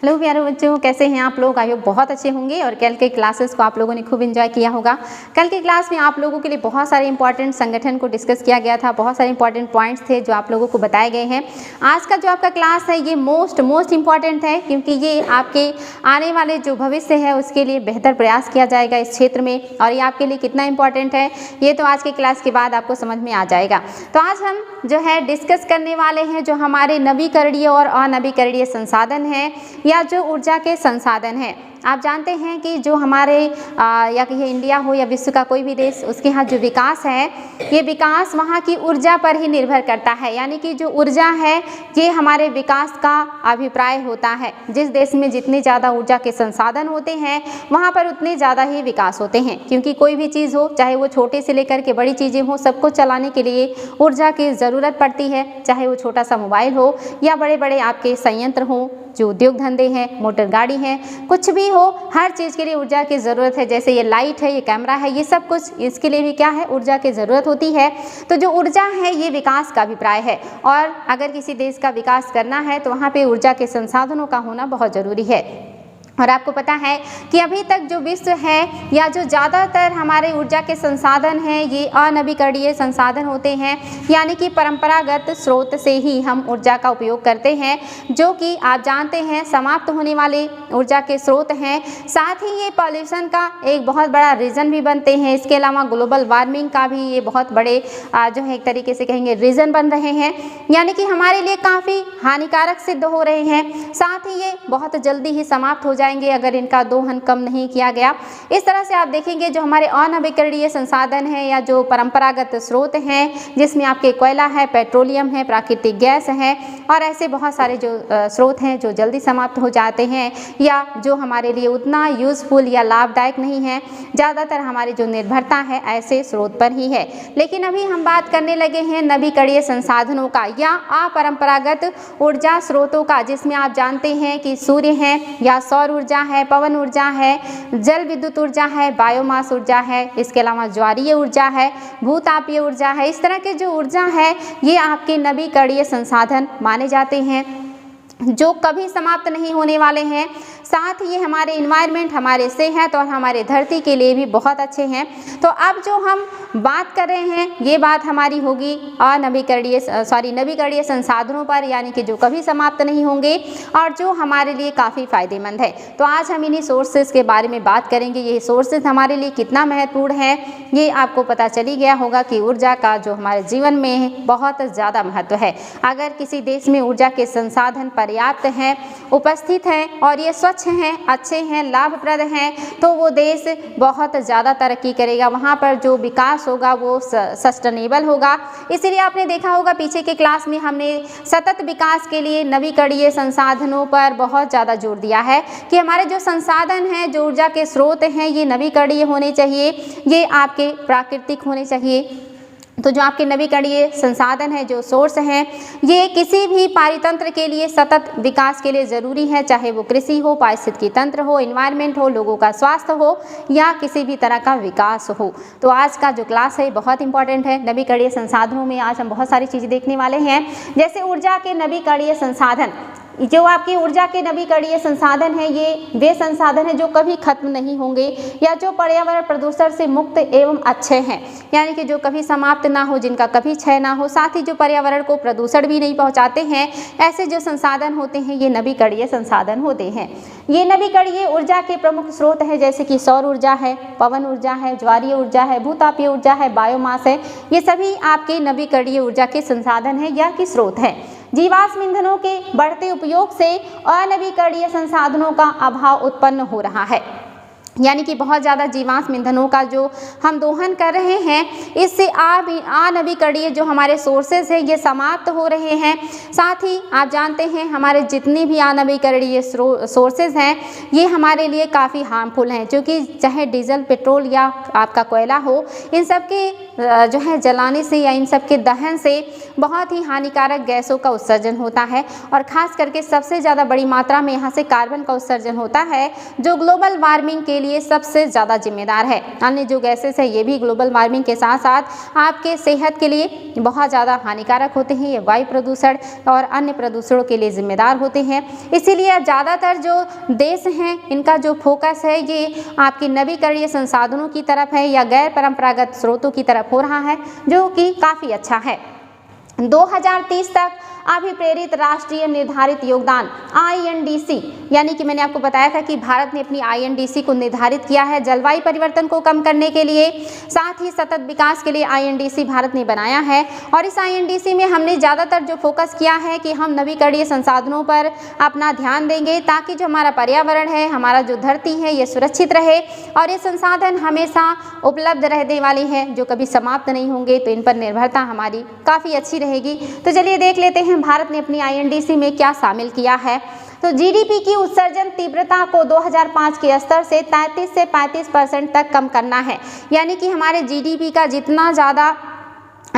Hello प्यारे बच्चों, कैसे हैं आप लोग। आई होप बहुत अच्छे होंगे और कल के क्लासेस को आप लोगों ने खूब एंजॉय किया होगा। कल की क्लास में आप लोगों के लिए बहुत सारे इंपॉर्टेंट संगठन को डिस्कस किया गया था, बहुत सारे इंपॉर्टेंट पॉइंट्स थे जो आप लोगों को बताए गए हैं। आज का जो आपका क्लास है ये मोस्ट इंपॉर्टेंट है, क्योंकि ये आपके आने वाले जो भविष्य है उसके लिए बेहतर प्रयास किया जाएगा इस क्षेत्र में, और ये आपके लिए कितना इंपॉर्टेंट है ये तो आज के क्लास के बाद आपको समझ में आ जाएगा। तो आज हम जो है डिस्कस करने वाले हैं जो हमारे नवीकरणीय और अनवीकरणीय संसाधन हैं या जो ऊर्जा के संसाधन हैं। आप जानते हैं कि जो हमारे या कहिए इंडिया हो या विश्व का कोई भी देश, उसके यहाँ जो विकास है ये विकास वहाँ की ऊर्जा पर ही निर्भर करता है। यानी कि जो ऊर्जा है ये हमारे विकास का अभिप्राय होता है। जिस देश में जितने ज़्यादा ऊर्जा के संसाधन होते हैं वहाँ पर उतने ज़्यादा ही विकास होते हैं, क्योंकि कोई भी चीज़ हो, चाहे वो छोटे से लेकर के बड़ी चीज़ें हो, सबको चलाने के लिए ऊर्जा की ज़रूरत पड़ती है। चाहे वो छोटा सा मोबाइल हो या बड़े बड़े आपके संयंत्र हो, जो उद्योग धंधे हैं, मोटर गाड़ी हैं, कुछ भी हो, हर चीज़ के लिए ऊर्जा की ज़रूरत है। जैसे ये लाइट है, ये कैमरा है, ये सब कुछ इसके लिए भी क्या है, ऊर्जा की ज़रूरत होती है। तो जो ऊर्जा है ये विकास का अभिप्राय है, और अगर किसी देश का विकास करना है तो वहाँ पे ऊर्जा के संसाधनों का होना बहुत ज़रूरी है। और आपको पता है कि अभी तक जो विश्व है या जो ज़्यादातर हमारे ऊर्जा के संसाधन हैं ये अनवीकरणीय संसाधन होते हैं, यानी कि परंपरागत स्रोत से ही हम ऊर्जा का उपयोग करते हैं, जो कि आप जानते हैं समाप्त होने वाले ऊर्जा के स्रोत हैं। साथ ही ये पॉल्यूशन का एक बहुत बड़ा रीज़न भी बनते हैं। इसके अलावा ग्लोबल वार्मिंग का भी ये बहुत बड़े जो है एक तरीके से कहेंगे रीज़न बन रहे हैं, यानी कि हमारे लिए काफ़ी हानिकारक सिद्ध हो रहे हैं। साथ ही ये बहुत जल्दी ही समाप्त हो जाएंगे अगर इनका दोहन कम नहीं किया गया। इस तरह से आप देखेंगे जो हमारे अनवीकरणीय संसाधन हैं या जो परंपरागत स्रोत हैं, जिसमें आपके कोयला है, पेट्रोलियम है, प्राकृतिक गैस है, और ऐसे बहुत सारे जो स्रोत हैं जो जल्दी समाप्त हो जाते हैं या जो हमारे लिए उतना यूज़फुल या लाभदायक नहीं है। ज़्यादातर हमारी जो निर्भरता है ऐसे स्रोत पर ही है। लेकिन अभी हम बात करने लगे हैं नवीकरणीय संसाधनों का या अपरंपरागत ऊर्जा स्रोतों का, जिसमें आप जानते हैं कि सूर्य है या सौर ऊर्जा है, पवन ऊर्जा है, जल विद्युत ऊर्जा है, बायोमास ऊर्जा है, इसके अलावा ज्वारीय ऊर्जा है, भूतापीय ऊर्जा है। इस तरह के जो ऊर्जा है ये आपके नवीकरणीय संसाधन माने जाते हैं जो कभी समाप्त नहीं होने वाले हैं। साथ ही हमारे इन्वायरमेंट, हमारे सेहत और हमारे धरती के लिए भी बहुत अच्छे हैं। तो अब जो हम बात कर रहे हैं ये बात हमारी होगी नवीकरणीय संसाधनों पर, यानी कि जो कभी समाप्त नहीं होंगे और जो हमारे लिए काफ़ी फ़ायदेमंद है। तो आज हम इन्हीं सोर्सेज के बारे में बात करेंगे। ये सोर्सेज हमारे लिए कितना महत्वपूर्ण है ये आपको पता चली गया होगा कि ऊर्जा का जो हमारे जीवन में बहुत ज़्यादा महत्व है। अगर किसी देश में ऊर्जा के संसाधन पर्याप्त हैं, उपस्थित हैं और ये स्वच्छ हैं, अच्छे हैं, लाभप्रद हैं, तो वो देश बहुत ज़्यादा तरक्की करेगा। वहाँ पर जो विकास होगा वो सस्टेनेबल होगा। इसीलिए आपने देखा होगा पीछे के क्लास में हमने सतत विकास के लिए नवीकरणीय संसाधनों पर बहुत ज़्यादा जोर दिया है कि हमारे जो संसाधन हैं, जो ऊर्जा के स्रोत हैं, ये नवीकरणीय होने चाहिए, ये आपके प्राकृतिक होने चाहिए। तो जो आपके नवीकरणीय संसाधन है, जो सोर्स हैं, ये किसी भी पारितंत्र के लिए सतत विकास के लिए ज़रूरी है, चाहे वो कृषि हो, पारिस्थितिकी तंत्र हो, इन्वायरमेंट हो, लोगों का स्वास्थ्य हो या किसी भी तरह का विकास हो। तो आज का जो क्लास है बहुत इंपॉर्टेंट है। नवीकरणीय संसाधनों में आज हम बहुत सारी चीज़ें देखने वाले हैं, जैसे ऊर्जा के नवीकरणीय संसाधन। जो आपकी ऊर्जा के नवीकरणीय संसाधन है ये वे संसाधन हैं जो कभी खत्म नहीं होंगे या जो पर्यावरण प्रदूषण से मुक्त एवं अच्छे हैं, यानी कि जो कभी समाप्त ना हो, जिनका कभी क्षय ना हो, साथ ही जो पर्यावरण को प्रदूषण भी नहीं पहुंचाते हैं, ऐसे जो संसाधन होते हैं ये नवीकरणीय संसाधन होते हैं। ये नवीकरणीय ऊर्जा के प्रमुख स्रोत हैं, जैसे कि सौर ऊर्जा है, पवन ऊर्जा है, ज्वारीय ऊर्जा है, भूतापीय ऊर्जा है, बायोमास है। ये सभी आपके नवीकरणीय ऊर्जा के संसाधन हैं या कि स्रोत हैं। जीवाश्म ईंधनों के बढ़ते उपयोग से अनवीकरणीय संसाधनों का अभाव उत्पन्न हो रहा है, यानी कि बहुत ज़्यादा जीवाश्म ईंधनों का जो हम दोहन कर रहे हैं, इससे अनवीकरणीय जो हमारे सोर्सेज हैं ये समाप्त हो रहे हैं। साथ ही आप जानते हैं हमारे जितने भी अनवीकरणीय सोर्सेज हैं ये हमारे लिए काफ़ी हार्मफुल हैं, क्योंकि चाहे डीजल, पेट्रोल या आपका कोयला हो, इन सब के जो है जलाने से या इन सब के दहन से बहुत ही हानिकारक गैसों का उत्सर्जन होता है, और ख़ास करके सबसे ज़्यादा बड़ी मात्रा में यहाँ से कार्बन का उत्सर्जन होता है, जो ग्लोबल वार्मिंग के लिए सबसे ज़्यादा जिम्मेदार है। अन्य जो गैसेस है ये भी ग्लोबल वार्मिंग के साथ साथ आपके सेहत के लिए बहुत ज़्यादा हानिकारक होते हैं। ये वायु प्रदूषण और अन्य प्रदूषणों के लिए जिम्मेदार होते हैं। इसीलिए अब ज़्यादातर जो देश हैं इनका जो फोकस है ये आपकी नवीकरणीय संसाधनों की तरफ है या गैर परंपरागत स्रोतों की तरफ हो रहा है, जो कि काफ़ी अच्छा है। 2030 तक अभिप्रेरित राष्ट्रीय निर्धारित योगदान INDC, यानी कि मैंने आपको बताया था कि भारत ने अपनी INDC को निर्धारित किया है जलवायु परिवर्तन को कम करने के लिए, साथ ही सतत विकास के लिए INDC भारत ने बनाया है। और इस INDC में हमने ज़्यादातर जो फोकस किया है कि हम नवीकरणीय संसाधनों पर अपना ध्यान देंगे ताकि जो हमारा पर्यावरण है, हमारा जो धरती है, ये सुरक्षित रहे और ये संसाधन हमेशा उपलब्ध रहने वाले हैं, जो कभी समाप्त नहीं होंगे। तो इन पर निर्भरता हमारी काफ़ी अच्छी रहेगी। तो चलिए देख लेते हैं भारत ने अपनी INDC में क्या शामिल किया है। तो GDP की उत्सर्जन तीव्रता को 2005 के स्तर से 33 से 35% तक कम करना है। यानी कि हमारे GDP का जितना ज़्यादा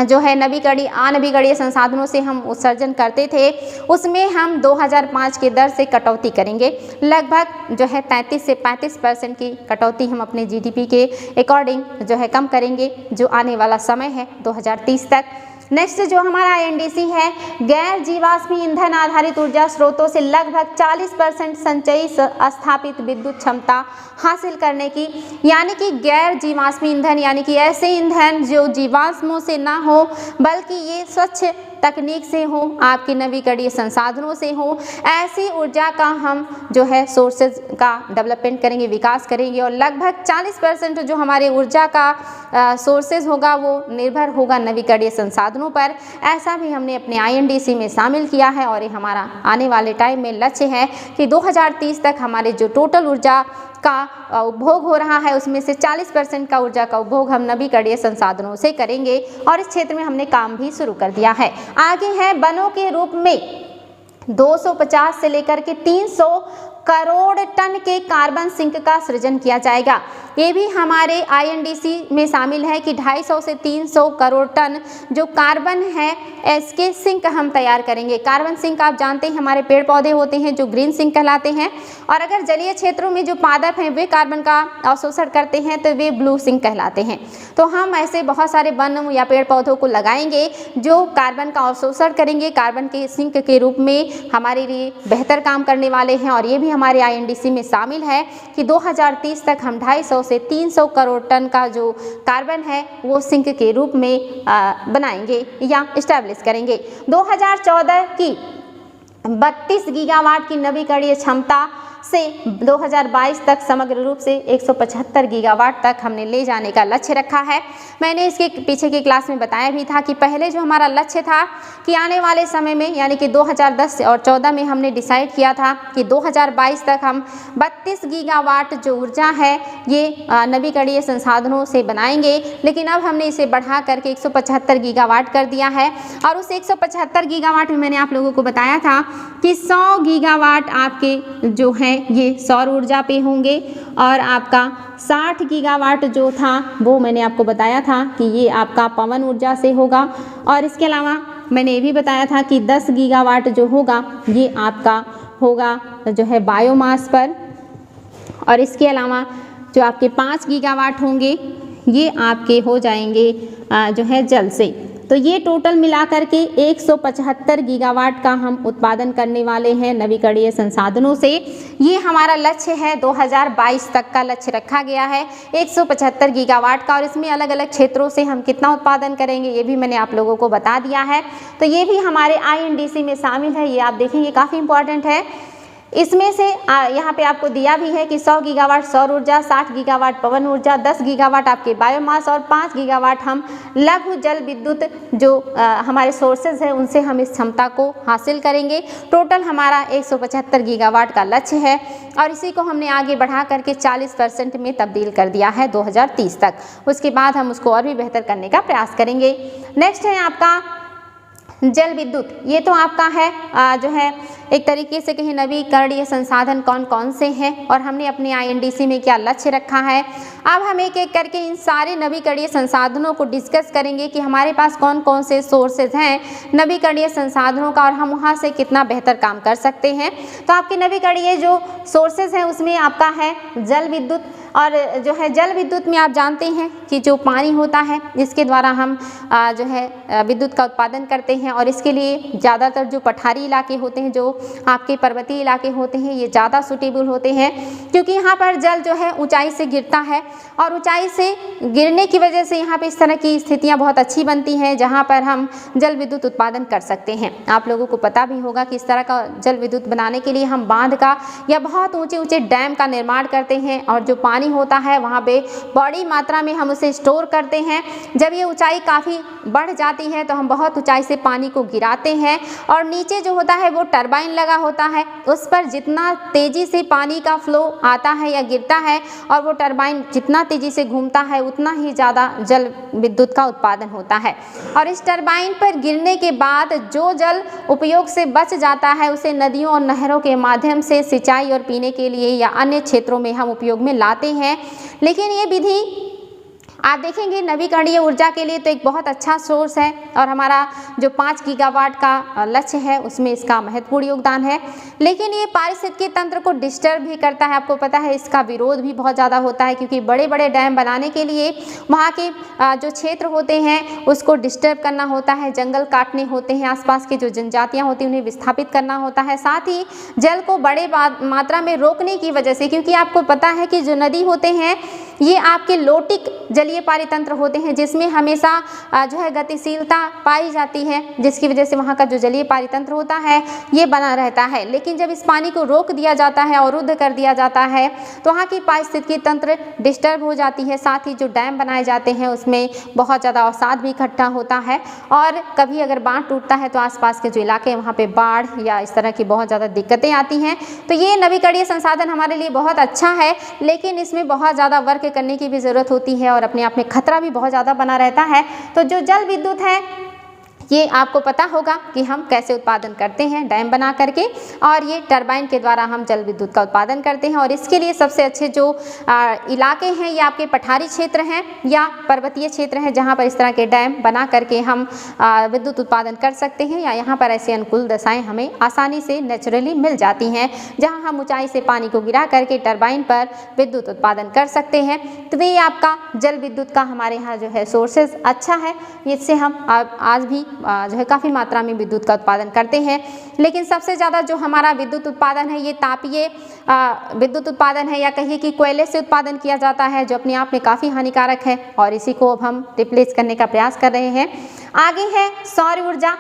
जो है अनवीकरणीय संसाधनों से हम उत्सर्जन करते थे, उसमें हम 2005 के दर से कटौती करेंगे। लगभग जो है 33 से 35% की कटौती हम अपने GDP के अकॉर्डिंग जो है कम करेंगे, जो आने वाला समय है 2030 तक। नेक्स्ट जो हमारा INDC है, गैर जीवाश्मी ईंधन आधारित ऊर्जा स्रोतों से लगभग 40% संचयी स्थापित विद्युत क्षमता हासिल करने की, यानी कि गैर जीवाश्मी ईंधन यानी कि ऐसे ईंधन जो जीवाश्मों से ना हो बल्कि ये स्वच्छ तकनीक से हो, आपके नवीकरणीय संसाधनों से हो, ऐसी ऊर्जा का हम जो है सोर्सेज का डेवलपमेंट करेंगे, विकास करेंगे। और लगभग 40% जो हमारे ऊर्जा का सोर्सेज होगा वो निर्भर होगा नवीकरणीय संसाधनों पर। ऐसा भी हमने अपने INDC में शामिल किया है और ये हमारा आने वाले टाइम में लक्ष्य है कि 2030 तक हमारे जो टोटल ऊर्जा का उपभोग हो रहा है उसमें से 40% का ऊर्जा का उपभोग हम नवीकरणीय संसाधनों से करेंगे और इस क्षेत्र में हमने काम भी शुरू कर दिया है। आगे है वनों के रूप में 250 से लेकर के 300 करोड़ टन के कार्बन सिंक का सृजन किया जाएगा। ये भी हमारे INDC में शामिल है कि 250 से 300 करोड़ टन जो कार्बन है इसके सिंक हम तैयार करेंगे। कार्बन सिंक आप जानते हैं हमारे पेड़ पौधे होते हैं जो ग्रीन सिंक कहलाते हैं, और अगर जलीय क्षेत्रों में जो पादप हैं वे कार्बन का अवशोषण करते हैं तो वे ब्लू सिंक कहलाते हैं। तो हम ऐसे बहुत सारे वन या पेड़ पौधों को लगाएंगे जो कार्बन का अवशोषण करेंगे, कार्बन के सिंक के रूप में हमारे लिए बेहतर काम करने वाले हैं। और ये भी हमारे INDC में शामिल है कि 2030 तक हम 250 से 300 करोड़ टन का जो कार्बन है वो सिंक के रूप में बनाएंगे या इस्टेब्लिश करेंगे। 2014 की 32 गीगावाट की नवीकरणीय क्षमता से 2022 तक समग्र रूप से 175 गीगावाट तक हमने ले जाने का लक्ष्य रखा है। मैंने इसके पीछे की क्लास में बताया भी था कि पहले जो हमारा लक्ष्य था कि आने वाले समय में यानी कि 2010 और 14 में हमने डिसाइड किया था कि 2022 तक हम 32 गीगावाट जो ऊर्जा है ये नवीकरणीय संसाधनों से बनाएंगे, लेकिन अब हमने इसे बढ़ा करके 175 गीगावाट कर दिया है। और उस 175 गीगावाट में मैंने आप लोगों को बताया था कि 100 गीगावाट आपके जो हैं ये सौर ऊर्जा पे होंगे और आपका 60 गीगावाट जो था वो मैंने आपको बताया था कि ये आपका पवन ऊर्जा से होगा। और इसके अलावा मैंने ये भी बताया था कि 10 गीगावाट जो होगा ये आपका होगा जो है बायोमास पर, और इसके अलावा जो आपके 5 गीगावाट होंगे ये आपके हो जाएंगे जो है जल से। तो ये टोटल मिलाकर के 175 गीगावाट का हम उत्पादन करने वाले हैं नवीकरणीय संसाधनों से। ये हमारा लक्ष्य है, 2022 तक का लक्ष्य रखा गया है 175 गीगावाट का। और इसमें अलग अलग क्षेत्रों से हम कितना उत्पादन करेंगे ये भी मैंने आप लोगों को बता दिया है। तो ये भी हमारे INDC में शामिल है, ये आप देखेंगे काफ़ी इंपॉर्टेंट है। इसमें से यहाँ पे आपको दिया भी है कि 100 गीगावाट सौर ऊर्जा, 60 गीगावाट पवन ऊर्जा, 10 गीगावाट आपके बायोमास और 5 गीगावाट हम लघु जल विद्युत जो हमारे सोर्सेज हैं उनसे हम इस क्षमता को हासिल करेंगे। टोटल हमारा 175 गीगावाट का लक्ष्य है और इसी को हमने आगे बढ़ा करके 40% में तब्दील कर दिया है 2030 तक। उसके बाद हम उसको और भी बेहतर करने का प्रयास करेंगे। नेक्स्ट है आपका जल विद्युत। ये तो आपका है जो है एक तरीके से कहें नवीकरणीय संसाधन कौन कौन से हैं और हमने अपने INDC में क्या लक्ष्य रखा है। अब हम एक एक करके इन सारे नवीकरणीय संसाधनों को डिस्कस करेंगे कि हमारे पास कौन कौन से सोर्सेज हैं नवीकरणीय संसाधनों का और हम वहाँ से कितना बेहतर काम कर सकते हैं। तो आपके नवीकरणीय जो सोर्सेज हैं उसमें आपका है जल विद्युत, और जो है जल विद्युत में आप जानते हैं कि जो पानी होता है इसके द्वारा हम जो है विद्युत का उत्पादन करते हैं, और इसके लिए ज़्यादातर जो पठारी इलाके होते हैं, जो आपके पर्वतीय इलाके होते हैं, ये ज़्यादा सूटेबल होते हैं क्योंकि यहाँ पर जल जो है ऊंचाई से गिरता है और ऊंचाई से गिरने की वजह से यहाँ पे इस तरह की स्थितियाँ बहुत अच्छी बनती हैं जहाँ पर हम जल विद्युत उत्पादन कर सकते हैं। आप लोगों को पता भी होगा कि इस तरह का जल विद्युत बनाने के लिए हम बांध का या बहुत ऊंचे ऊंचे डैम का निर्माण करते हैं और जो पानी होता है वहाँ पे बड़ी मात्रा में हम उसे स्टोर करते हैं। जब ये ऊंचाई काफ़ी बढ़ जाती है तो हम बहुत ऊंचाई से पानी को गिराते हैं और नीचे जो होता है वो टरबाइन लगा होता है, उस पर जितना तेज़ी से पानी का फ्लो आता है या गिरता है और वो टरबाइन जितना तेज़ी से घूमता है उतना ही ज़्यादा जल विद्युत का उत्पादन होता है। और इस टरबाइन पर गिरने के बाद जो जल उपयोग से बच जाता है उसे नदियों और नहरों के माध्यम से सिंचाई और पीने के लिए या अन्य क्षेत्रों में हम उपयोग में लाते हैं। लेकिन ये विधि आप देखेंगे नवीकरणीय ऊर्जा के लिए तो एक बहुत अच्छा सोर्स है और हमारा जो 5 गीगावाट का लक्ष्य है उसमें इसका महत्वपूर्ण योगदान है। लेकिन ये पारिस्थितिकी तंत्र को डिस्टर्ब भी करता है। आपको पता है इसका विरोध भी बहुत ज़्यादा होता है क्योंकि बड़े बड़े डैम बनाने के लिए वहाँ के जो क्षेत्र होते हैं उसको डिस्टर्ब करना होता है, जंगल काटने होते हैं, आसपास के जो जनजातियाँ होती हैं उन्हें विस्थापित करना होता है, साथ ही जल को बड़े मात्रा में रोकने की वजह से, क्योंकि आपको पता है कि जो नदी होते हैं ये आपके लोटिक जलीय पारितंत्र होते हैं जिसमें हमेशा जो है गतिशीलता पाई जाती है, जिसकी वजह से वहाँ का जो जलीय पारितंत्र होता है ये बना रहता है। लेकिन जब इस पानी को रोक दिया जाता है, अवरुद्ध कर दिया जाता है तो वहाँ की पारिस्थितिकी तंत्र डिस्टर्ब हो जाती है। साथ ही जो डैम बनाए जाते हैं उसमें बहुत ज़्यादा अवसाद भी इकट्ठा होता है और कभी अगर बांध टूटता है तो आसपास के जो इलाके हैं वहाँ पे बाढ़ या इस तरह की बहुत ज़्यादा दिक्कतें आती हैं। तो ये नवीकरणीय संसाधन हमारे लिए बहुत अच्छा है, लेकिन इसमें बहुत ज़्यादा वर्क करने की भी ज़रूरत होती है और अपने आप में खतरा भी बहुत ज़्यादा बना रहता है। तो जो जल विद्युत है ये आपको पता होगा कि हम कैसे उत्पादन करते हैं डैम बना करके, और ये टरबाइन के द्वारा हम जल विद्युत का उत्पादन करते हैं। और इसके लिए सबसे अच्छे जो इलाके हैं ये आपके पठारी क्षेत्र हैं या पर्वतीय क्षेत्र हैं जहाँ पर इस तरह के डैम बना करके हम विद्युत उत्पादन कर सकते हैं, या यहाँ पर ऐसी अनुकूल दशाएँ हमें आसानी से नेचुरली मिल जाती हैं जहाँ हम ऊँचाई से पानी को गिरा करके टरबाइन पर विद्युत उत्पादन कर सकते हैं। तो ये आपका जल विद्युत का हमारे यहाँ जो है सोर्सेज अच्छा है, इससे हम आज भी जो है काफ़ी मात्रा में विद्युत का उत्पादन करते हैं। लेकिन सबसे ज़्यादा जो हमारा विद्युत उत्पादन है ये तापीय विद्युत उत्पादन है, या कहिए कि कोयले से उत्पादन किया जाता है, जो अपने आप में काफ़ी हानिकारक है और इसी को अब हम रिप्लेस करने का प्रयास कर रहे हैं। आगे है सौर ऊर्जा।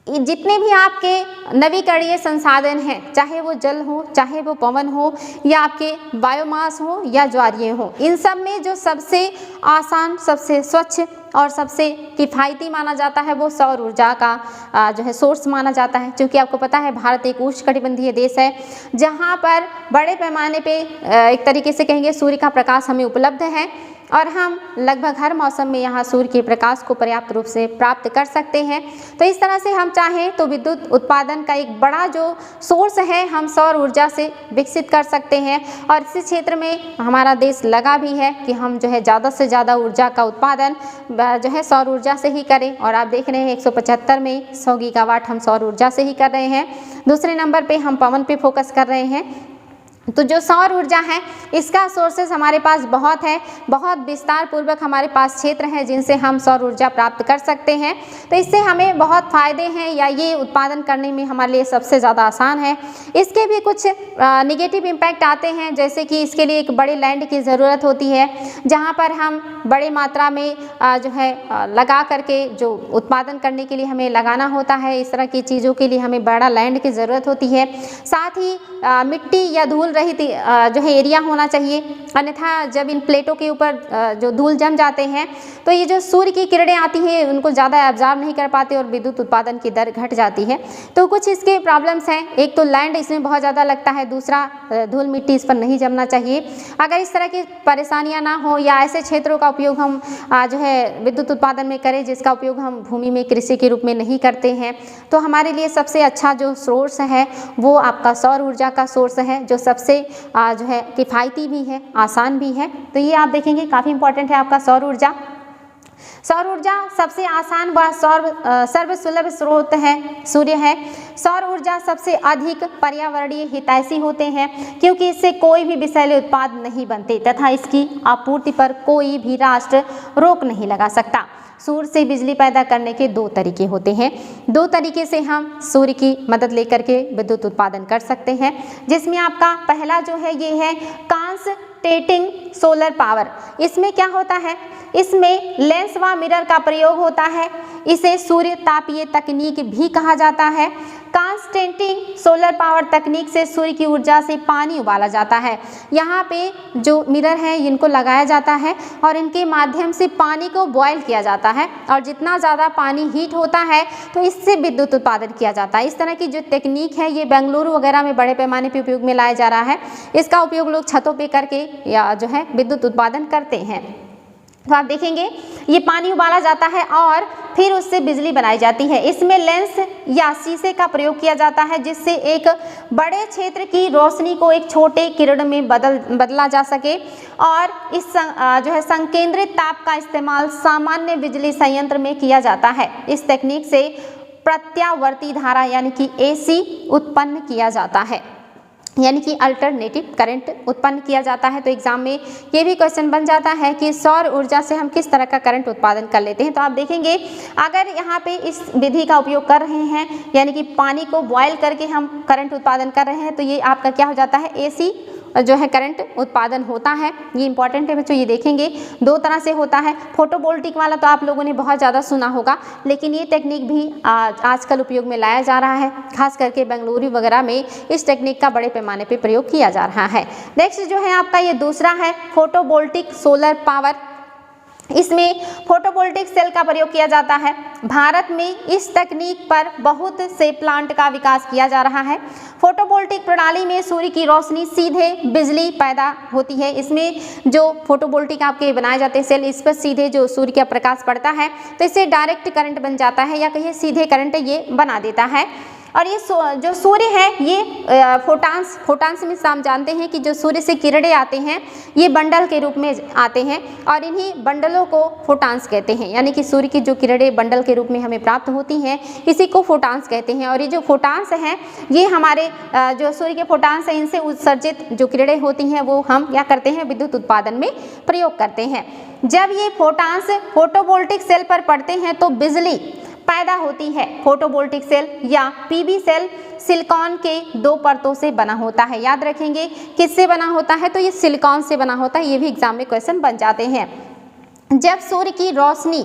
जितने भी आपके नवीकरणीय संसाधन हैं, चाहे वो जल हो, चाहे वो पवन हो, या आपके बायोमास हो या ज्वारीय हो, इन सब में जो सबसे आसान, सबसे स्वच्छ और सबसे किफ़ायती माना जाता है वो सौर ऊर्जा का जो है सोर्स माना जाता है। क्योंकि आपको पता है भारत एक उष्णकटिबंधीय देश है जहाँ पर बड़े पैमाने पे एक तरीके से कहेंगे सूर्य का प्रकाश हमें उपलब्ध है और हम लगभग हर मौसम में यहाँ सूर्य के प्रकाश को पर्याप्त रूप से प्राप्त कर सकते हैं। तो इस तरह से हम चाहें तो विद्युत उत्पादन का एक बड़ा जो सोर्स है हम सौर ऊर्जा से विकसित कर सकते हैं, और इसी क्षेत्र में हमारा देश लगा भी है कि हम जो है ज़्यादा से ज़्यादा ऊर्जा का उत्पादन जो है सौर ऊर्जा से ही करें। और आप देख रहे हैं 175 में 100 गीगावाट हम सौर ऊर्जा से ही कर रहे हैं। दूसरे नंबर पे हम पवन पे फोकस कर रहे हैं। तो जो सौर ऊर्जा है इसका सोर्सेस हमारे पास बहुत है, बहुत विस्तार पूर्वक हमारे पास क्षेत्र हैं जिनसे हम सौर ऊर्जा प्राप्त कर सकते हैं। तो इससे हमें बहुत फ़ायदे हैं, या ये उत्पादन करने में हमारे लिए सबसे ज़्यादा आसान है। इसके भी कुछ निगेटिव इम्पैक्ट आते हैं, जैसे कि इसके लिए एक बड़े लैंड की ज़रूरत होती है जहाँ पर हम बड़े मात्रा में जो है लगा करके जो उत्पादन करने के लिए हमें लगाना होता है। इस तरह की चीज़ों के लिए हमें बड़ा लैंड की ज़रूरत होती है। साथ ही मिट्टी या धूल धूल रहित जो है एरिया होना चाहिए, अन्यथा जब इन प्लेटों के ऊपर जो धूल जम जाते हैं तो ये जो सूर्य की किरणें आती हैं उनको ज़्यादा एब्जॉर्ब नहीं कर पाते और विद्युत उत्पादन की दर घट जाती है। तो कुछ इसके प्रॉब्लम्स हैं, एक तो लैंड इसमें बहुत ज़्यादा लगता है, दूसरा धूल मिट्टी इस पर नहीं जमना चाहिए। अगर इस तरह की परेशानियाँ ना हो या ऐसे क्षेत्रों का उपयोग हम जो है विद्युत उत्पादन में करें जिसका उपयोग हम भूमि में कृषि के रूप में नहीं करते हैं, तो हमारे लिए सबसे अच्छा जो सोर्स है वो आपका सौर ऊर्जा का सोर्स है, जो सबसे जो है किफ़ायती भी है, आसान भी है। तो ये आप देखेंगे काफ़ी इंपॉर्टेंट है आपका सौर ऊर्जा। सौर ऊर्जा सबसे आसान व सर्वसुलभ स्रोत है सूर्य है। सौर ऊर्जा सबसे अधिक पर्यावरणीय हितैषी होते हैं क्योंकि इससे कोई भी विषैले उत्पाद नहीं बनते तथा इसकी आपूर्ति पर कोई भी राष्ट्र रोक नहीं लगा सकता। सूर्य से बिजली पैदा करने के दो तरीके होते हैं। दो तरीके से हम सूर्य की मदद लेकर के विद्युत उत्पादन कर सकते हैं, जिसमें आपका पहला जो है ये है कॉन्सन्ट्रेटिंग सोलर पावर। इसमें क्या होता है, इसमें लेंस व मिरर का प्रयोग होता है। इसे सूर्य तापीय तकनीक भी कहा जाता है। कॉन्सन्ट्रेटिंग सोलर पावर तकनीक से सूर्य की ऊर्जा से पानी उबाला जाता है। यहाँ पे जो मिरर है इनको लगाया जाता है और इनके माध्यम से पानी को बॉयल किया जाता है और जितना ज़्यादा पानी हीट होता है तो इससे विद्युत उत्पादन किया जाता है। इस तरह की जो टेक्निक है ये बेंगलुरु वगैरह में बड़े पैमाने पर उपयोग में लाया जा रहा है। इसका उपयोग लोग छतों पे करके या जो है विद्युत उत्पादन करते हैं। तो आप देखेंगे ये पानी उबाला जाता है और फिर उससे बिजली बनाई जाती है। इसमें लेंस या शीशे का प्रयोग किया जाता है जिससे एक बड़े क्षेत्र की रोशनी को एक छोटे किरण में बदला जा सके और इस जो है संकेंद्रित ताप का इस्तेमाल सामान्य बिजली संयंत्र में किया जाता है। इस तकनीक से प्रत्यावर्ती धारा यानी कि AC उत्पन्न किया जाता है, यानी कि अल्टरनेटिव करंट उत्पन्न किया जाता है। तो एग्जाम में ये भी क्वेश्चन बन जाता है कि सौर ऊर्जा से हम किस तरह का करंट उत्पादन कर लेते हैं। तो आप देखेंगे अगर यहाँ पे इस विधि का उपयोग कर रहे हैं यानी कि पानी को बॉयल करके हम करंट उत्पादन कर रहे हैं तो ये आपका क्या हो जाता है, AC जो है करंट उत्पादन होता है। ये इंपॉर्टेंट है बच्चों, ये देखेंगे दो तरह से होता है। फोटोवोल्टिक वाला तो आप लोगों ने बहुत ज़्यादा सुना होगा, लेकिन ये टेक्निक भी आजकल उपयोग में लाया जा रहा है। खास करके बेंगलुरु वगैरह में इस टेक्निक का बड़े पैमाने पे प्रयोग किया जा रहा है। नेक्स्ट जो है आपका ये दूसरा है फोटोवोल्टिक सोलर पावर। इसमें फोटोवोल्टिक सेल का प्रयोग किया जाता है। भारत में इस तकनीक पर बहुत से प्लांट का विकास किया जा रहा है। फोटोवोल्टिक प्रणाली में सूर्य की रोशनी सीधे बिजली पैदा होती है। इसमें जो फोटोवोल्टिक आपके बनाए जाते हैं सेल, इस पर सीधे जो सूर्य का प्रकाश पड़ता है तो इससे डायरेक्ट करंट बन जाता है या कहिए सीधे करंट ये बना देता है। और ये जो सूर्य है ये फोटान्स में हम जानते हैं कि जो सूर्य से किरणें आते हैं ये बंडल के रूप में आते हैं और इन्हीं बंडलों को फोटान्स कहते हैं, यानी कि सूर्य की जो किरणें बंडल के रूप में हमें प्राप्त होती हैं इसी को फोटान्स कहते हैं। और ये जो फोटान्स हैं ये हमारे जो सूर्य के फोटान्स हैं इनसे उत्सर्जित जो किरणें होती हैं वो हम क्या करते हैं, विद्युत उत्पादन में प्रयोग करते हैं। जब ये फोटान्स फोटोवोल्टिक सेल पर पड़ते हैं तो बिजली पैदा होती है। फोटोवोल्टिक सेल या PV सेल सिलिकॉन के दो परतों से बना होता है। याद रखेंगे किससे बना होता है, तो ये सिलिकॉन से बना होता है। ये भी एग्जाम में क्वेश्चन बन जाते हैं। जब सूर्य की रोशनी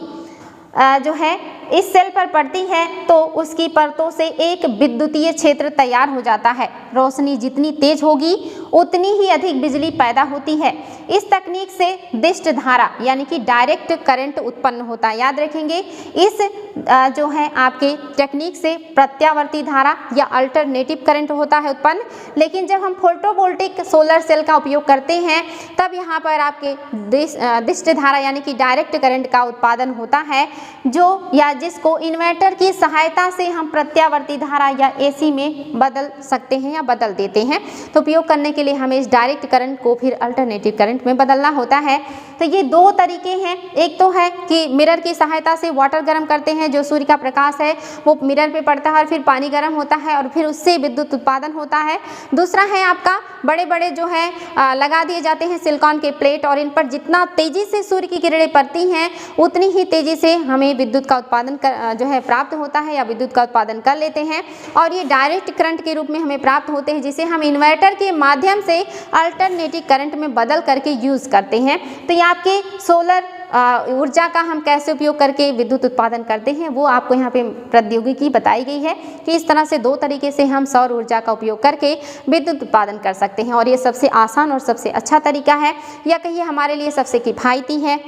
जो है इस सेल पर पड़ती है तो उसकी परतों से एक विद्युतीय क्षेत्र तैयार हो जाता है। रोशनी जितनी तेज होगी उतनी ही अधिक बिजली पैदा होती है। इस तकनीक से दिष्ट धारा यानी कि डायरेक्ट करंट उत्पन्न होता है। याद रखेंगे इस जो है आपके टेक्निक से प्रत्यावर्ती धारा या अल्टरनेटिव करंट होता है उत्पन्न। लेकिन जब हम फोटोवोल्टिक सोलर सेल का उपयोग करते हैं तब यहाँ पर आपके दिष्ट धारा यानी कि डायरेक्ट करंट का उत्पादन होता है, जो या जिसको इन्वर्टर की सहायता से हम प्रत्यावर्ती धारा या AC में बदल सकते हैं या बदल देते हैं। तो उपयोग करने के लिए हमें इस डायरेक्ट करंट को फिर अल्टरनेटिव करंट में बदलना होता है। तो ये दो तरीके हैं, एक तो है कि मिरर की सहायता से वाटर गर्म करते हैं, जो सूर्य का प्रकाश है वो मिरर पे पड़ता है और फिर पानी गर्म होता है और फिर उससे विद्युत उत्पादन होता है। दूसरा है आपका बड़े बड़े जो है लगा दिए जाते हैं सिलिकॉन के प्लेट और इन पर जितना तेजी से सूर्य की किरणें पड़ती हैं उतनी ही तेजी से हमें विद्युत का उत्पादन जो है प्राप्त होता है या विद्युत का उत्पादन कर लेते हैं। और ये डायरेक्ट करंट के रूप में हमें प्राप्त होते हैं जिसे हम इन्वर्टर के माध्यम से अल्टरनेटिव करंट में बदल करके यूज़ करते हैं। तो ये आपके सोलर ऊर्जा का हम कैसे उपयोग करके विद्युत उत्पादन करते हैं वो आपको यहाँ पे प्रौद्योगिकी बताई गई है कि इस तरह से 2 तरीके से हम सौर ऊर्जा का उपयोग करके विद्युत उत्पादन कर सकते हैं और ये सबसे आसान और सबसे अच्छा तरीका है या कहिए हमारे लिए सबसे किफ़ायती है।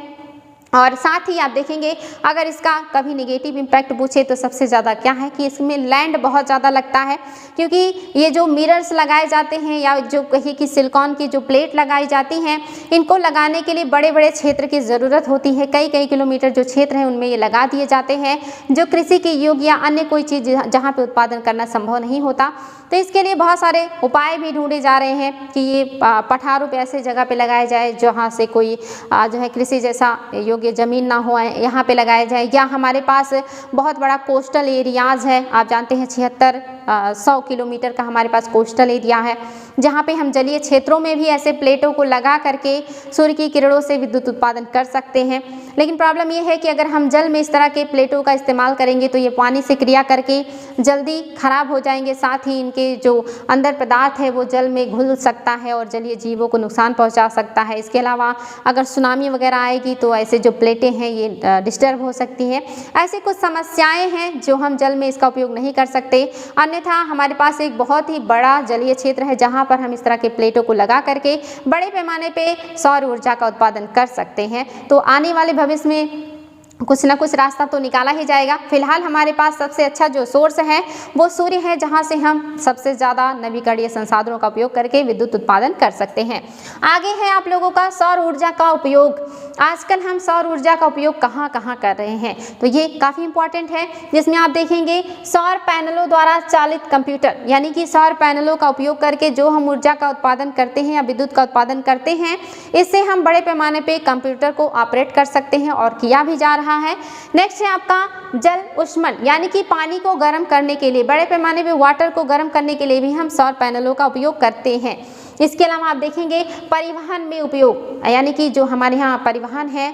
और साथ ही आप देखेंगे अगर इसका कभी नेगेटिव इम्पैक्ट पूछे तो सबसे ज़्यादा क्या है कि इसमें लैंड बहुत ज़्यादा लगता है, क्योंकि ये जो मिरर्स लगाए जाते हैं या जो कहिए कि सिलिकॉन की जो प्लेट लगाई जाती हैं इनको लगाने के लिए बड़े बड़े क्षेत्र की ज़रूरत होती है। कई कई किलोमीटर जो क्षेत्र हैं उनमें ये लगा दिए जाते हैं जो कृषि के योग्य या अन्य कोई चीज़ जहाँ पे उत्पादन करना संभव नहीं होता। तो इसके लिए बहुत सारे उपाय भी ढूंढे जा रहे हैं कि ये पठारों पे ऐसे जगह पे लगाए जाए जहाँ से कोई जो है कृषि जैसा योग्य ज़मीन ना हो, यहाँ पे लगाया जाए। या हमारे पास बहुत बड़ा कोस्टल एरियाज़ है, आप जानते हैं 76-100 किलोमीटर का हमारे पास कोस्टल एरिया है जहाँ पे हम जलीय क्षेत्रों में भी ऐसे प्लेटों को लगा करके सूर्य की किरणों से विद्युत उत्पादन कर सकते हैं। लेकिन प्रॉब्लम ये है कि अगर हम जल में इस तरह के प्लेटों का इस्तेमाल करेंगे तो ये पानी से क्रिया करके जल्दी खराब हो जाएंगे, साथ ही इनके जो अंदर पदार्थ है वो जल में घुल सकता है और जलीय जीवों को नुकसान पहुंचा सकता है। इसके अलावा अगर सुनामी वगैरह आएगी तो ऐसे जो प्लेटें हैं ये डिस्टर्ब हो सकती हैं। ऐसी कुछ समस्याएं हैं जो हम जल में इसका उपयोग नहीं कर सकते। अन्यथा हमारे पास एक बहुत ही बड़ा जलीय क्षेत्र है जहाँ पर हम इस तरह के प्लेटों को लगा करके बड़े पैमाने पे सौर ऊर्जा का उत्पादन कर सकते हैं। तो आने वाले भविष्य में कुछ ना कुछ रास्ता तो निकाला ही जाएगा। फिलहाल हमारे पास सबसे अच्छा जो सोर्स है वो सूर्य है, जहां से हम सबसे ज़्यादा नवीकरणीय संसाधनों का उपयोग करके विद्युत उत्पादन कर सकते हैं। आगे है आप लोगों का सौर ऊर्जा का उपयोग। आजकल हम सौर ऊर्जा का उपयोग कहाँ कहाँ कर रहे हैं, तो ये काफ़ी इंपॉर्टेंट है, जिसमें आप देखेंगे सौर पैनलों द्वारा चालित कंप्यूटर, यानी कि सौर पैनलों का उपयोग करके जो हम ऊर्जा का उत्पादन करते हैं या विद्युत का उत्पादन करते हैं, इससे हम बड़े पैमाने पे कंप्यूटर को ऑपरेट कर सकते हैं और किया भी जा रहा है। नेक्स्ट है आपका जल उष्मन, यानी कि पानी को गर्म करने के लिए, बड़े पैमाने पे वाटर को गर्म करने के लिए भी हम सौर पैनलों का उपयोग करते हैं। इसके अलावा आप देखेंगे परिवहन में उपयोग, यानी कि जो हमारे यहाँ परिवहन है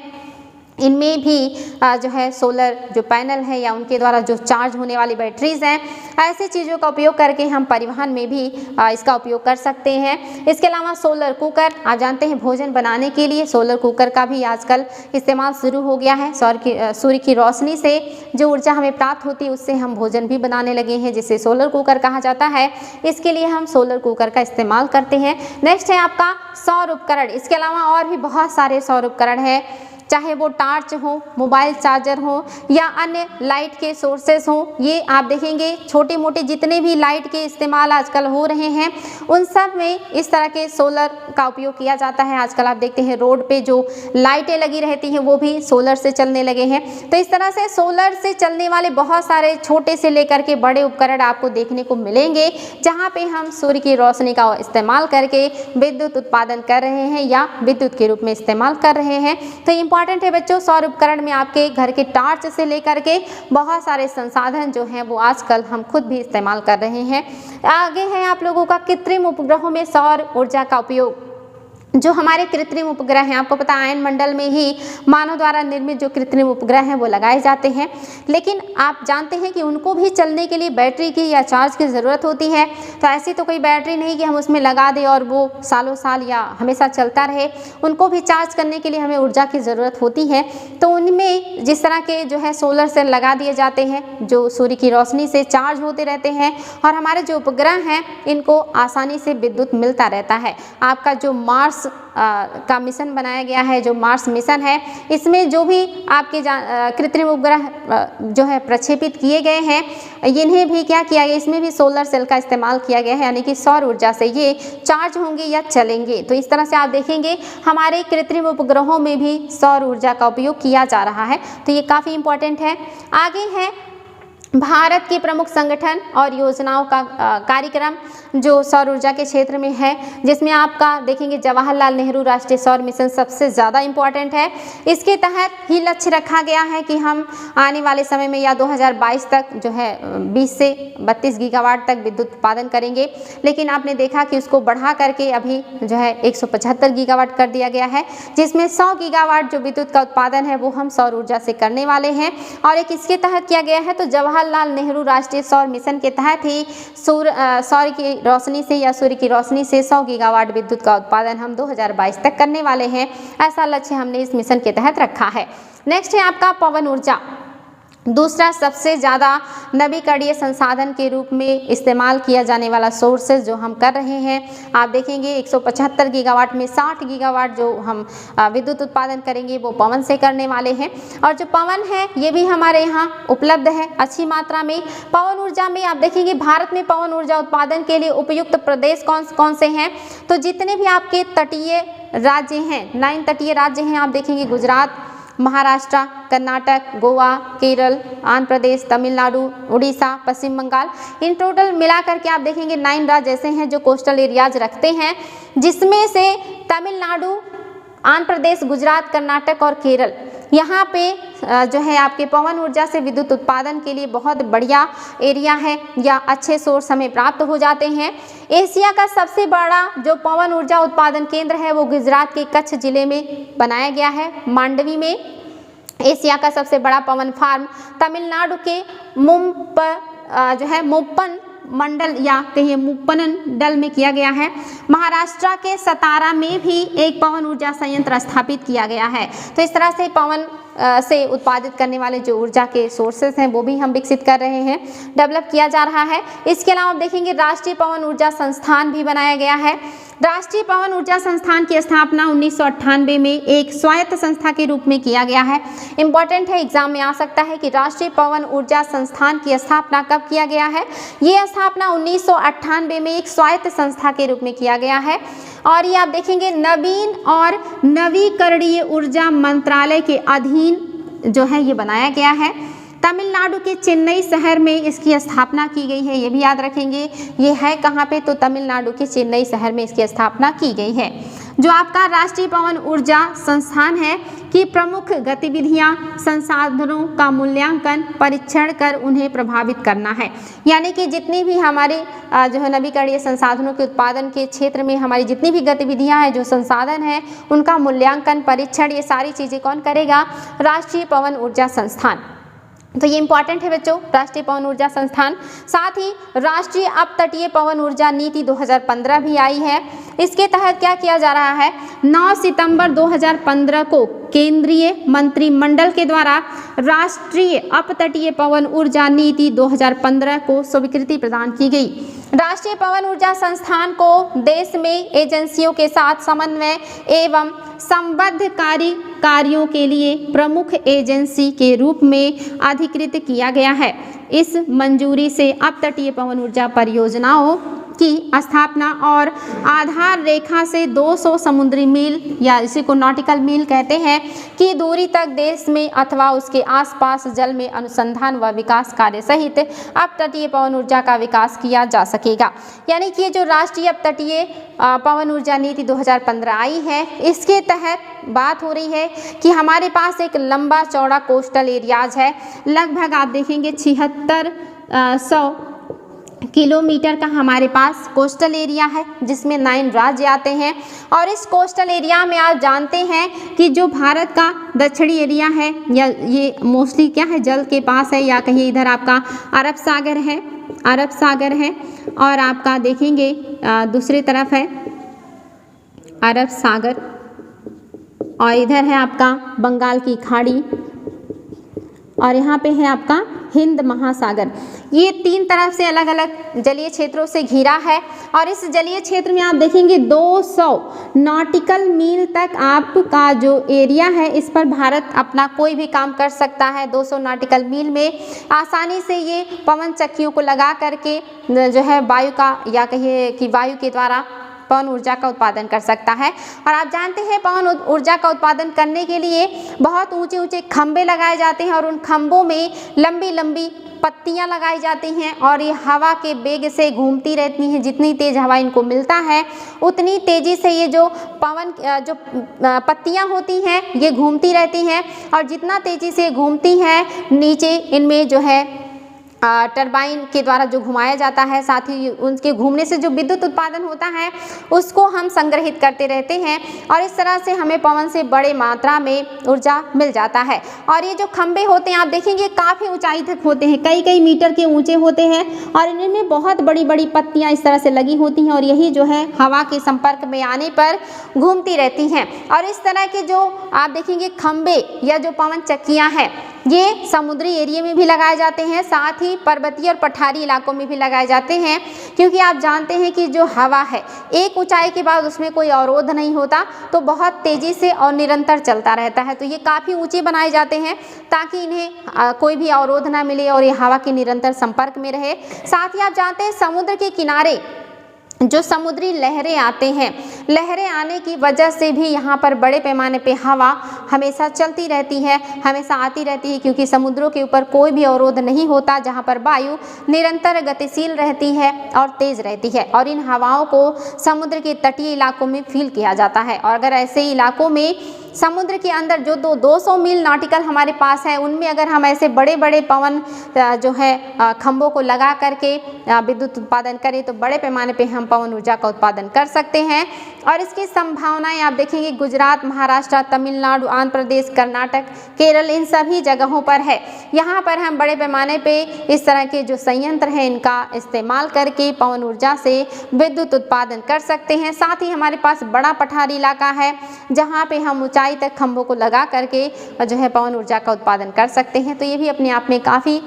इनमें भी जो है सोलर जो पैनल है या उनके द्वारा जो चार्ज होने वाली बैटरीज़ हैं, ऐसे चीज़ों का उपयोग करके हम परिवहन में भी इसका उपयोग कर सकते हैं। इसके अलावा सोलर कुकर, आप जानते हैं भोजन बनाने के लिए सोलर कुकर का भी आजकल इस्तेमाल शुरू हो गया है। सूर्य की रोशनी से जो ऊर्जा हमें प्राप्त होती है उससे हम भोजन भी बनाने लगे हैं, जिसे सोलर कुकर कहा जाता है। इसके लिए हम सोलर कुकर का इस्तेमाल करते हैं। नेक्स्ट है आपका सौर उपकरण। इसके अलावा और भी बहुत सारे सौर उपकरण हैं, चाहे वो टार्च हो, मोबाइल चार्जर हो या अन्य लाइट के सोर्सेस हो। ये आप देखेंगे छोटे मोटे जितने भी लाइट के इस्तेमाल आजकल हो रहे हैं उन सब में इस तरह के सोलर का उपयोग किया जाता है। आजकल आप देखते हैं रोड पे जो लाइटें लगी रहती हैं वो भी सोलर से चलने लगे हैं। तो इस तरह से सोलर से चलने वाले बहुत सारे छोटे से लेकर के बड़े उपकरण आपको देखने को मिलेंगे, जहाँ पे हम सूर्य की रोशनी का इस्तेमाल करके विद्युत उत्पादन कर रहे हैं या विद्युत के रूप में इस्तेमाल कर रहे हैं। तो इंपॉर्टेंट है बच्चों, सौर उपकरण में आपके घर के टार्च से लेकर के बहुत सारे संसाधन जो हैं वो आजकल हम खुद भी इस्तेमाल कर रहे हैं। आगे है आप लोगों का कृत्रिम उपग्रहों में सौर ऊर्जा का उपयोग। जो हमारे कृत्रिम उपग्रह हैं, आपको पता है आयन मंडल में ही मानव द्वारा निर्मित जो कृत्रिम उपग्रह हैं वो लगाए जाते हैं, लेकिन आप जानते हैं कि उनको भी चलने के लिए बैटरी की या चार्ज की ज़रूरत होती है। तो ऐसी तो कोई बैटरी नहीं कि हम उसमें लगा दें और वो सालों साल या हमेशा चलता रहे। उनको भी चार्ज करने के लिए हमें ऊर्जा की ज़रूरत होती है। तो उनमें जिस तरह के जो है सोलर सेल लगा दिए जाते हैं जो सूर्य की रोशनी से चार्ज होते रहते हैं, और हमारे जो उपग्रह हैं इनको आसानी से विद्युत मिलता रहता है। आपका जो मार्स का मिशन बनाया गया है, जो मार्स मिशन है, इसमें जो भी आपके कृत्रिम उपग्रह जो है प्रक्षेपित किए गए हैं, इन्हें भी क्या किया गया, इसमें भी सोलर सेल का इस्तेमाल किया गया है, यानी कि सौर ऊर्जा से ये चार्ज होंगे या चलेंगे। तो इस तरह से आप देखेंगे हमारे कृत्रिम उपग्रहों में भी सौर ऊर्जा का उपयोग किया जा रहा है। तो ये काफ़ी इंपॉर्टेंट है। आगे है भारत के प्रमुख संगठन और योजनाओं का कार्यक्रम जो सौर ऊर्जा के क्षेत्र में है, जिसमें आपका देखेंगे जवाहरलाल नेहरू राष्ट्रीय सौर मिशन सबसे ज़्यादा इम्पॉर्टेंट है। इसके तहत ही लक्ष्य रखा गया है कि हम आने वाले समय में या 2022 तक जो है 20 से 32 गीगावाट तक विद्युत उत्पादन करेंगे, लेकिन आपने देखा कि उसको बढ़ा करके अभी जो है 175 गीगावाट कर दिया गया है, जिसमें 100 गीगावाट जो विद्युत का उत्पादन है वो हम सौर ऊर्जा से करने वाले हैं। और एक इसके तहत किया गया है, तो जवाहरलाल जवाहरलाल नेहरू राष्ट्रीय सौर मिशन के तहत ही सौर की रोशनी से या सूर्य की रोशनी से 100 गीगावाट विद्युत का उत्पादन हम 2022 तक करने वाले हैं। ऐसा लक्ष्य हमने इस मिशन के तहत रखा है। नेक्स्ट है आपका पवन ऊर्जा, दूसरा सबसे ज़्यादा नवीकरणीय संसाधन के रूप में इस्तेमाल किया जाने वाला सोर्सेज जो हम कर रहे हैं। आप देखेंगे 175 गीगावाट में 60 गीगावाट जो हम विद्युत उत्पादन करेंगे वो पवन से करने वाले हैं। और जो पवन है ये भी हमारे यहाँ उपलब्ध है अच्छी मात्रा में। पवन ऊर्जा में आप देखेंगे भारत में पवन ऊर्जा उत्पादन के लिए उपयुक्त प्रदेश कौन कौन से हैं, तो जितने भी आपके तटीय राज्य हैं, 9 तटीय राज्य हैं, आप देखेंगे गुजरात, महाराष्ट्र, कर्नाटक, गोवा, केरल, आंध्र प्रदेश, तमिलनाडु, उड़ीसा, पश्चिम बंगाल, इन टोटल मिलाकर के आप देखेंगे 9 राज्य ऐसे हैं जो कोस्टल एरियाज रखते हैं, जिसमें से तमिलनाडु, आंध्र प्रदेश, गुजरात, कर्नाटक और केरल, यहाँ पे जो है आपके पवन ऊर्जा से विद्युत उत्पादन के लिए बहुत बढ़िया एरिया है या अच्छे सोर्स हमें प्राप्त हो जाते हैं। एशिया का सबसे बड़ा जो पवन ऊर्जा उत्पादन केंद्र है वो गुजरात के कच्छ जिले में बनाया गया है, मांडवी में। एशिया का सबसे बड़ा पवन फार्म तमिलनाडु के मुप्पन मंडल या कहिए मुप्पनन डल में किया गया है। महाराष्ट्र के सतारा में भी एक पवन ऊर्जा संयंत्र स्थापित किया गया है। तो इस तरह से पवन से उत्पादित करने वाले जो ऊर्जा के सोर्सेस हैं वो भी हम विकसित कर रहे हैं, डेवलप किया जा रहा है। इसके अलावा आप देखेंगे राष्ट्रीय पवन ऊर्जा संस्थान भी बनाया गया है। राष्ट्रीय पवन ऊर्जा संस्थान की स्थापना 1998 में एक स्वायत्त संस्था के रूप में किया गया है। इंपॉर्टेंट है, एग्जाम में आ सकता है कि राष्ट्रीय पवन ऊर्जा संस्थान की स्थापना कब किया गया है। ये स्थापना 1998 में एक स्वायत्त संस्था के रूप में किया गया है। और ये आप देखेंगे नवीन और नवीकरणीय ऊर्जा मंत्रालय के अधीन जो है ये बनाया गया है। तमिलनाडु के चेन्नई शहर में इसकी स्थापना की गई है, ये भी याद रखेंगे। ये है कहाँ पे, तो तमिलनाडु के चेन्नई शहर में इसकी स्थापना की गई है। जो आपका राष्ट्रीय पवन ऊर्जा संस्थान है कि प्रमुख गतिविधियां संसाधनों का मूल्यांकन, परीक्षण कर उन्हें प्रभावित करना है। यानी कि जितनी भी हमारे जो है नवीकरणीय संसाधनों के उत्पादन के क्षेत्र में हमारी जितनी भी गतिविधियां हैं, जो संसाधन हैं, उनका मूल्यांकन, परीक्षण, ये सारी चीज़ें कौन करेगा, राष्ट्रीय पवन ऊर्जा संस्थान। तो ये इंपॉर्टेंट है बच्चों, राष्ट्रीय पवन ऊर्जा संस्थान। साथ ही राष्ट्रीय अपतटीय पवन ऊर्जा नीति 2015 भी आई है। इसके तहत क्या किया जा रहा है, 9 सितंबर 2015 को केंद्रीय मंत्रिमंडल के द्वारा राष्ट्रीय अपतटीय पवन ऊर्जा नीति 2015 को स्वीकृति प्रदान की गई। राष्ट्रीय पवन ऊर्जा संस्थान को देश में एजेंसियों के साथ समन्वय एवं संबद्ध कार्यों के लिए प्रमुख एजेंसी के रूप में अधिकृत किया गया है। इस मंजूरी से अपतटीय पवन ऊर्जा परियोजनाओं की स्थापना और आधार रेखा से 200 समुद्री मील या इसी को नॉटिकल मील कहते हैं की दूरी तक देश में अथवा उसके आसपास जल में अनुसंधान व विकास कार्य सहित अपतटीय पवन ऊर्जा का विकास किया जा सकेगा। यानी कि जो राष्ट्रीय अपतटीय पवन ऊर्जा नीति 2015 आई है, इसके तहत बात हो रही है कि हमारे पास एक लंबा चौड़ा कोस्टल एरियाज है। लगभग आप देखेंगे 7600 किलोमीटर का हमारे पास कोस्टल एरिया है, जिसमें 9 राज्य आते हैं। और इस कोस्टल एरिया में आप जानते हैं कि जो भारत का दक्षिणी एरिया है या ये मोस्टली क्या है, जल के पास है, या कहीं इधर आपका अरब सागर है और आपका देखेंगे दूसरी तरफ है अरब सागर और इधर है आपका बंगाल की खाड़ी और यहाँ पे है आपका हिंद महासागर। ये 3 तरफ से अलग अलग जलीय क्षेत्रों से घिरा है। और इस जलीय क्षेत्र में आप देखेंगे 200 नॉटिकल मील तक आपका जो एरिया है, इस पर भारत अपना कोई भी काम कर सकता है। 200 नॉटिकल मील में आसानी से ये पवन चक्कियों को लगा करके जो है वायु का या कहिए कि वायु के द्वारा पवन ऊर्जा का उत्पादन कर सकता है। और आप जानते हैं पवन ऊर्जा का उत्पादन करने के लिए बहुत ऊंचे ऊंचे खंभे लगाए जाते हैं और उन खंभों में लंबी लंबी पत्तियां लगाई जाती हैं और ये हवा के वेग से घूमती रहती हैं। जितनी तेज हवा इनको मिलता है उतनी तेजी से ये जो पत्तियां होती हैं ये घूमती रहती हैं और जितना तेजी से घूमती हैं नीचे इनमें जो है टरबाइन के द्वारा जो घुमाया जाता है, साथ ही उनके घूमने से जो विद्युत उत्पादन होता है उसको हम संग्रहित करते रहते हैं और इस तरह से हमें पवन से बड़े मात्रा में ऊर्जा मिल जाता है। और ये जो खंभे होते हैं आप देखेंगे काफ़ी ऊंचाई तक होते हैं, कई कई मीटर के ऊंचे होते हैं और इनमें बहुत बड़ी बड़ी पत्तियां इस तरह से लगी होती हैं और यही जो है हवा के संपर्क में आने पर घूमती रहती हैं। और इस तरह के जो आप देखेंगे खंभे या जो पवन चक्कियाँ हैं ये समुद्री एरिया में भी लगाए जाते हैं, साथ ही पर्वतीय और पठारी इलाकों में भी लगाए जाते हैं, क्योंकि आप जानते हैं कि जो हवा है एक ऊंचाई के बाद उसमें कोई अवरोध नहीं होता तो बहुत तेज़ी से और निरंतर चलता रहता है। तो ये काफ़ी ऊंचे बनाए जाते हैं ताकि इन्हें कोई भी अवरोध ना मिले और ये हवा के निरंतर संपर्क में रहे। साथ ही आप जानते हैं समुद्र के किनारे जो समुद्री लहरें आते हैं, लहरें आने की वजह से भी यहाँ पर बड़े पैमाने पे हवा हमेशा चलती रहती है, हमेशा आती रहती है, क्योंकि समुद्रों के ऊपर कोई भी अवरोध नहीं होता, जहाँ पर वायु निरंतर गतिशील रहती है और तेज़ रहती है और इन हवाओं को समुद्र के तटीय इलाकों में फील किया जाता है। और अगर ऐसे इलाकों में समुद्र के अंदर जो 200 मील नॉटिकल हमारे पास है उनमें अगर हम ऐसे बड़े बड़े पवन जो है खंभों को लगा करके विद्युत उत्पादन करें तो बड़े पैमाने पे हम पवन ऊर्जा का उत्पादन कर सकते हैं। और इसकी संभावनाएं आप देखेंगे गुजरात, महाराष्ट्र, तमिलनाडु, आंध्र प्रदेश, कर्नाटक, केरल इन सभी जगहों पर है। यहाँ पर हम बड़े पैमाने पे इस तरह के जो संयंत्र हैं इनका इस्तेमाल करके पवन ऊर्जा से विद्युत उत्पादन कर सकते हैं। साथ ही हमारे पास बड़ा पठारी इलाका है जहाँ पे हम ऊंचाई तक खंभों को लगा करके जो है पवन ऊर्जा का उत्पादन कर सकते हैं। तो ये भी अपने आप में काफ़ी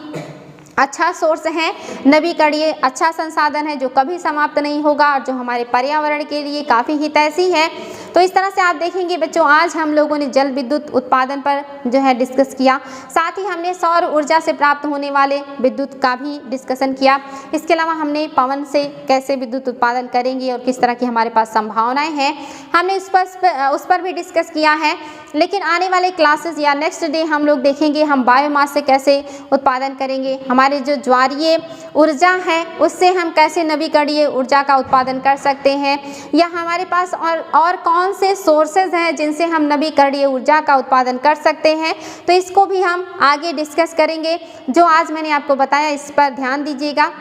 अच्छा सोर्स है, नवीकरणीय अच्छा संसाधन है जो कभी समाप्त नहीं होगा और जो हमारे पर्यावरण के लिए काफ़ी हितैषी है। तो इस तरह से आप देखेंगे बच्चों आज हम लोगों ने जल विद्युत उत्पादन पर जो है डिस्कस किया, साथ ही हमने सौर ऊर्जा से प्राप्त होने वाले विद्युत का भी डिस्कशन किया। इसके अलावा हमने पवन से कैसे विद्युत उत्पादन करेंगे और किस तरह की हमारे पास संभावनाएं हैं हमने उस पर भी डिस्कस किया है। लेकिन आने वाले क्लासेस या नेक्स्ट डे हम लोग देखेंगे हम बायोमास से कैसे उत्पादन करेंगे, हमारे जो ज्वारीय ऊर्जा है उससे हम कैसे नवीकरणीय ऊर्जा का उत्पादन कर सकते हैं, या हमारे पास और कौन से सोर्सेज हैं जिनसे हम नवीकरणीय ऊर्जा का उत्पादन कर सकते हैं। तो इसको भी हम आगे डिस्कस करेंगे। जो आज मैंने आपको बताया इस पर ध्यान दीजिएगा,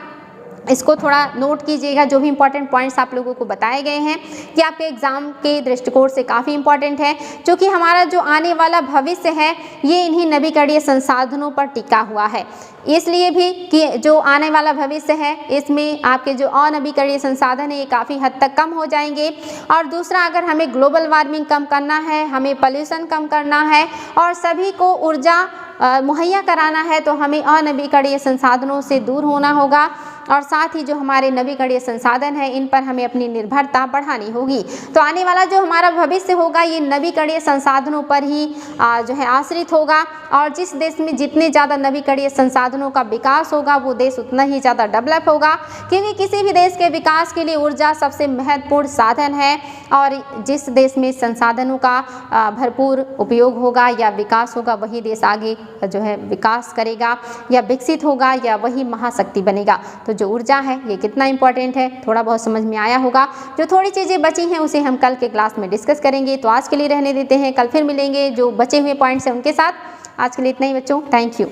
इसको थोड़ा नोट कीजिएगा। जो भी इंपॉर्टेंट पॉइंट्स आप लोगों को बताए गए हैं कि आपके एग्ज़ाम के दृष्टिकोण से काफ़ी इंपॉर्टेंट है, क्योंकि हमारा जो आने वाला भविष्य है ये इन्हीं नवीकरणीय संसाधनों पर टिका हुआ है। इसलिए भी कि जो आने वाला भविष्य है इसमें आपके जो अनवीकरणीय संसाधन है ये काफ़ी हद तक कम हो जाएंगे। और दूसरा, अगर हमें ग्लोबल वार्मिंग कम करना है, हमें पॉल्यूशन कम करना है और सभी को ऊर्जा मुहैया कराना है तो हमें अनवीकरणीय संसाधनों से दूर होना होगा और साथ ही जो हमारे नवीकरणीय संसाधन है इन पर हमें अपनी निर्भरता बढ़ानी होगी। तो आने वाला जो हमारा भविष्य होगा ये नवीकरणीय संसाधनों पर ही जो है आश्रित होगा और जिस देश में जितने ज़्यादा नवीकरणीय संसाधनों का विकास होगा वो देश उतना ही ज़्यादा डेवलप होगा, क्योंकि किसी भी देश के विकास के लिए ऊर्जा सबसे महत्वपूर्ण साधन है और जिस देश में संसाधनों का भरपूर उपयोग होगा या विकास होगा वही देश आगे जो है विकास करेगा या विकसित होगा या वही महाशक्ति बनेगा। तो जो ऊर्जा है ये कितना इंपॉर्टेंट है थोड़ा बहुत समझ में आया होगा। जो थोड़ी चीज़ें बची हैं उसे हम कल के क्लास में डिस्कस करेंगे। तो आज के लिए रहने देते हैं, कल फिर मिलेंगे जो बचे हुए पॉइंट्स हैं उनके साथ। आज के लिए इतना ही बच्चों, थैंक यू।